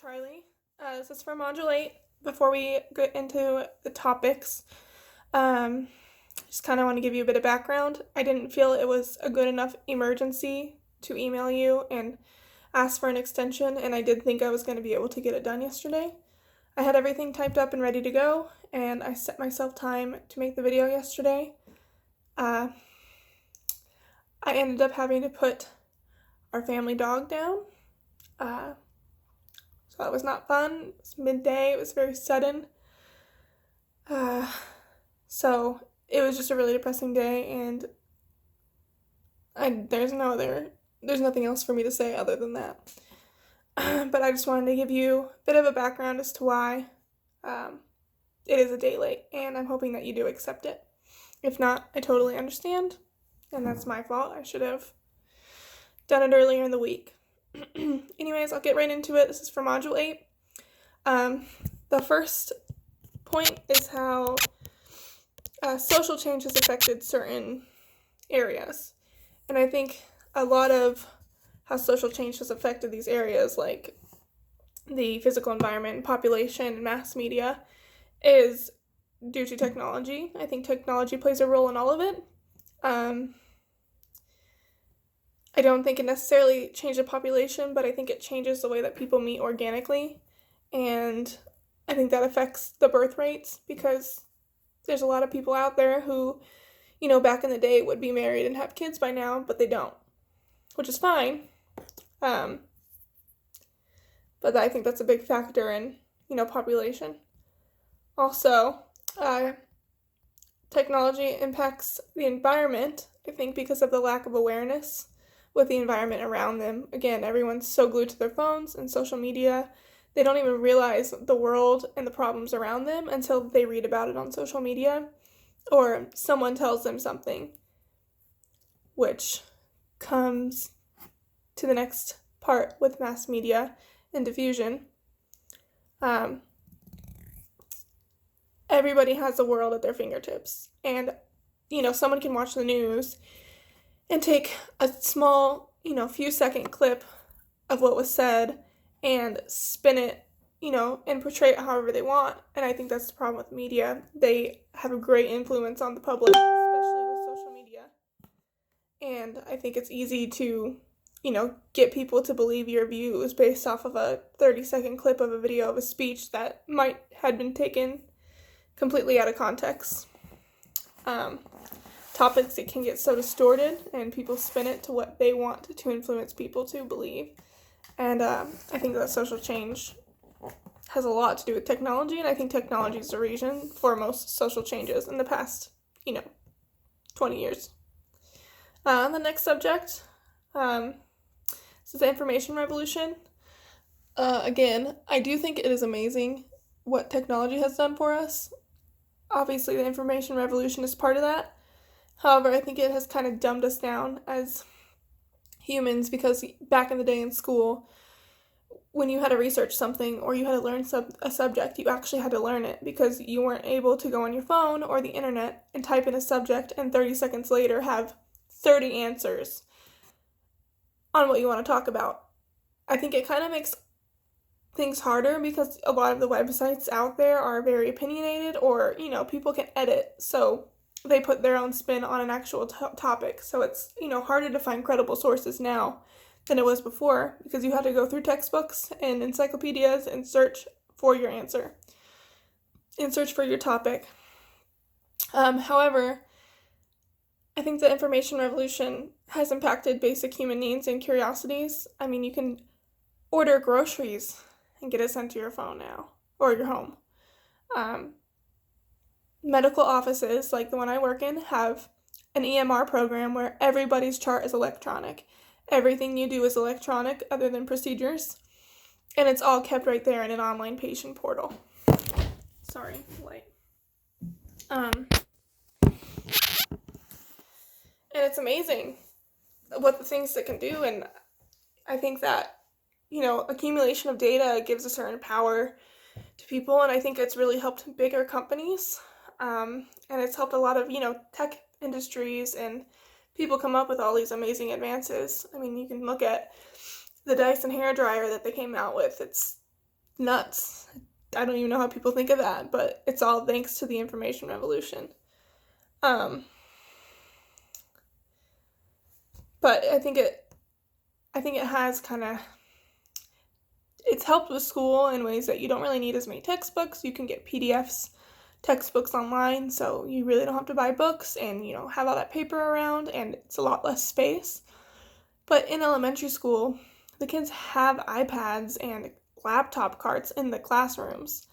Charlie. This is for Module 8. Before we get into the topics, um, just kind of want to give you a bit of background. I didn't feel it was a good enough emergency to email you and ask for an extension, and I did think I was going to be able to get it done yesterday. I had everything typed up and ready to go, and I set myself time to make the video yesterday. Uh, I ended up having to put our family dog down. So that was not fun. It was midday. It was very sudden. So it was just a really depressing day, and there's nothing else for me to say other than that. But I just wanted to give you a bit of a background as to why it is a day late, and I'm hoping that you do accept it. If not, I totally understand, and that's my fault. I should have done it earlier in the week. Anyways, I'll get right into it. This is for Module 8. The first point is how social change has affected certain areas. And I think a lot of how social change has affected these areas, like the physical environment, population, and mass media, is due to technology. I think technology plays a role in all of it. I don't think it necessarily changed the population, but I think it changes the way that people meet organically, and I think that affects the birth rates because there's a lot of people out there who, back in the day would be married and have kids by now, but they don't, which is fine, but I think that's a big factor in, population. Also, technology impacts the environment, I think, because of the lack of awareness with the environment around them. Again, everyone's so glued to their phones and social media, they don't even realize the world and the problems around them until they read about it on social media or someone tells them something, which comes to the next part with mass media and diffusion. Everybody has the world at their fingertips, and someone can watch the news and take a small, few second clip of what was said and spin it, and portray it however they want. And I think that's the problem with media. They have a great influence on the public, especially with social media. And I think it's easy to, get people to believe your views based off of a 30-second clip of a video of a speech that might have been taken completely out of context. Topics, it can get so distorted and people spin it to what they want to influence people to believe. And I think that social change has a lot to do with technology, and I think technology is the reason for most social changes in the past, 20 years. The next subject, this is the information revolution. Again, I do think it is amazing what technology has done for us. Obviously, the information revolution is part of that. However, I think it has kind of dumbed us down as humans because back in the day in school, when you had to research something or you had to learn a subject, you actually had to learn it because you weren't able to go on your phone or the internet and type in a subject and 30 seconds later have 30 answers on what you want to talk about. I think it kind of makes things harder because a lot of the websites out there are very opinionated or, people can edit, so they put their own spin on an actual topic. So it's, harder to find credible sources now than it was before because you had to go through textbooks and encyclopedias and search for your answer and search for your topic. However, I think the information revolution has impacted basic human needs and curiosities. I mean, you can order groceries and get it sent to your phone now or your home. Medical offices, like the one I work in, have an EMR program where everybody's chart is electronic. Everything you do is electronic other than procedures, and it's all kept right there in an online patient portal. Sorry, light. And it's amazing what the things that can do, and I think that, accumulation of data gives a certain power to people, and I think it's really helped bigger companies. And it's helped a lot of, tech industries and people come up with all these amazing advances. I mean, you can look at the Dyson hairdryer that they came out with. It's nuts. I don't even know how people think of that, but it's all thanks to the information revolution. But I think it has kind of, it's helped with school in ways that you don't really need as many textbooks. You can get PDFs, textbooks online, so you really don't have to buy books and, have all that paper around, and it's a lot less space. But in elementary school, the kids have iPads and laptop carts in the classrooms.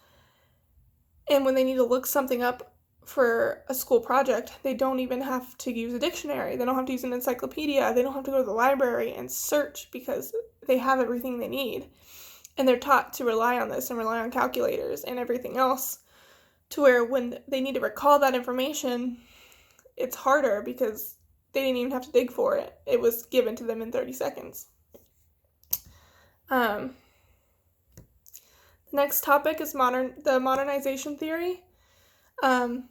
And when they need to look something up for a school project, they don't even have to use a dictionary. They don't have to use an encyclopedia. They don't have to go to the library and search because they have everything they need. And they're taught to rely on this and rely on calculators and everything else, to where when they need to recall that information, it's harder because they didn't even have to dig for it. It was given to them in 30 seconds. The next topic is the modernization theory. I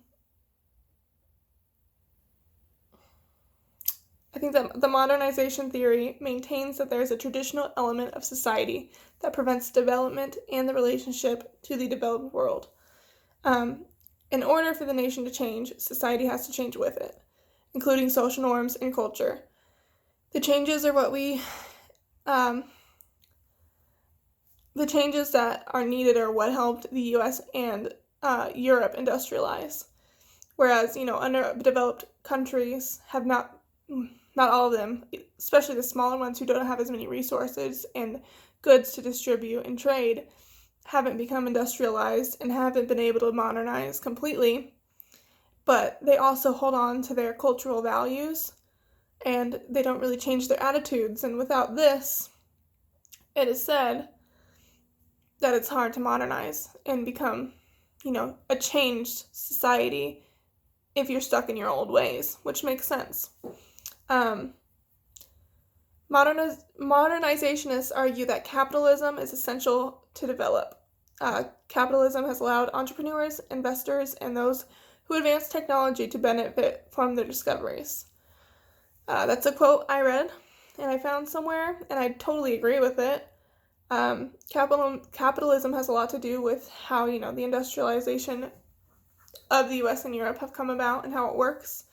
think that the modernization theory maintains that there is a traditional element of society that prevents development and the relationship to the developed world. In order for the nation to change, society has to change with it, including social norms and culture. The changes are the changes that are needed are what helped the U.S. and Europe industrialize. Whereas, underdeveloped countries have not all of them, especially the smaller ones who don't have as many resources and goods to distribute and trade, haven't become industrialized and haven't been able to modernize completely. But they also hold on to their cultural values, and they don't really change their attitudes. And without this, it is said that it's hard to modernize and become, a changed society if you're stuck in your old ways, which makes sense. Modernizationists argue that capitalism is essential to develop. Capitalism has allowed entrepreneurs, investors, and those who advance technology to benefit from their discoveries. That's a quote I read and I found somewhere, and I totally agree with it. Capitalism has a lot to do with how, the industrialization of the U.S. and Europe have come about and how it works.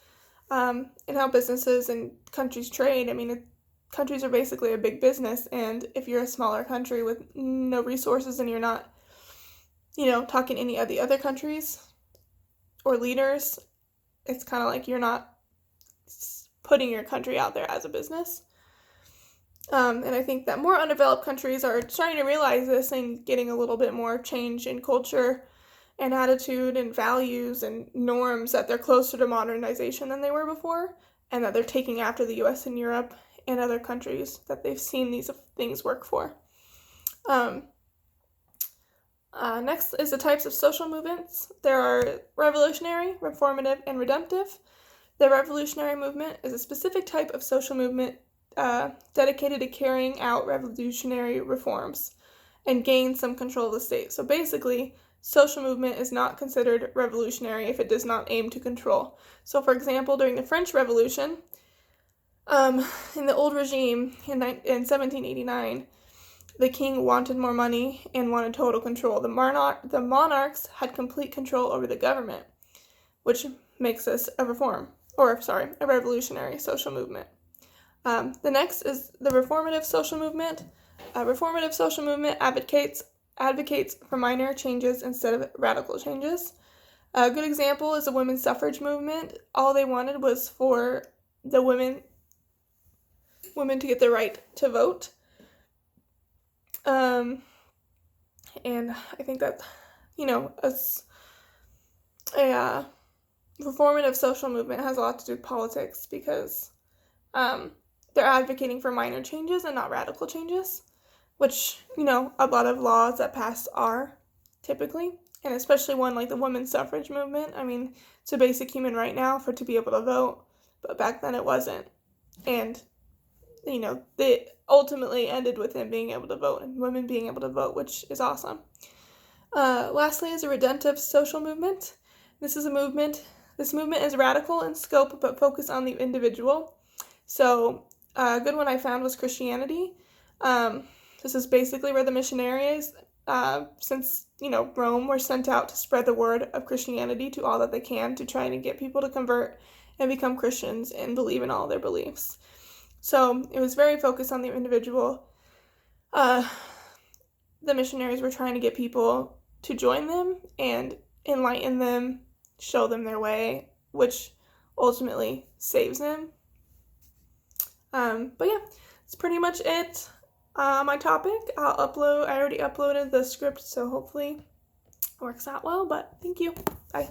And how businesses and countries trade. I mean, countries are basically a big business, and if you're a smaller country with no resources and you're not, talking to any of the other countries or leaders, it's kind of like you're not putting your country out there as a business. And I think that more undeveloped countries are starting to realize this and getting a little bit more change in culture and attitude and values and norms, that they're closer to modernization than they were before, and that they're taking after the U.S. and Europe and other countries that they've seen these things work for. Next is the types of social movements. There are revolutionary, reformative, and redemptive. The revolutionary movement is a specific type of social movement dedicated to carrying out revolutionary reforms and gain some control of the state. So basically, social movement is not considered revolutionary if it does not aim to control. So, for example, during the French Revolution, in the old regime in 1789, the king wanted more money and wanted total control. The monarchs had complete control over the government, which makes this a revolutionary social movement. The next is the reformative social movement. Reformative social movement advocates for minor changes instead of radical changes. A good example is the women's suffrage movement. All they wanted was for the women to get the right to vote. And I think that, a reformative social movement has a lot to do with politics, because they're advocating for minor changes and not radical changes, which, a lot of laws that pass are typically, and especially one like the women's suffrage movement. I mean, it's a basic human right now to be able to vote, but back then it wasn't. And, they ultimately ended with them being able to vote and women being able to vote, which is awesome. Lastly is a redemptive social movement. This movement is radical in scope but focused on the individual. So a good one I found was Christianity. This is basically where the missionaries since, Rome were sent out to spread the word of Christianity to all that they can, to try and get people to convert and become Christians and believe in all their beliefs. So it was very focused on the individual. The missionaries were trying to get people to join them and enlighten them, show them their way, which ultimately saves them. But yeah, that's pretty much it. My topic, I already uploaded the script, so hopefully it works out well, but thank you. Bye.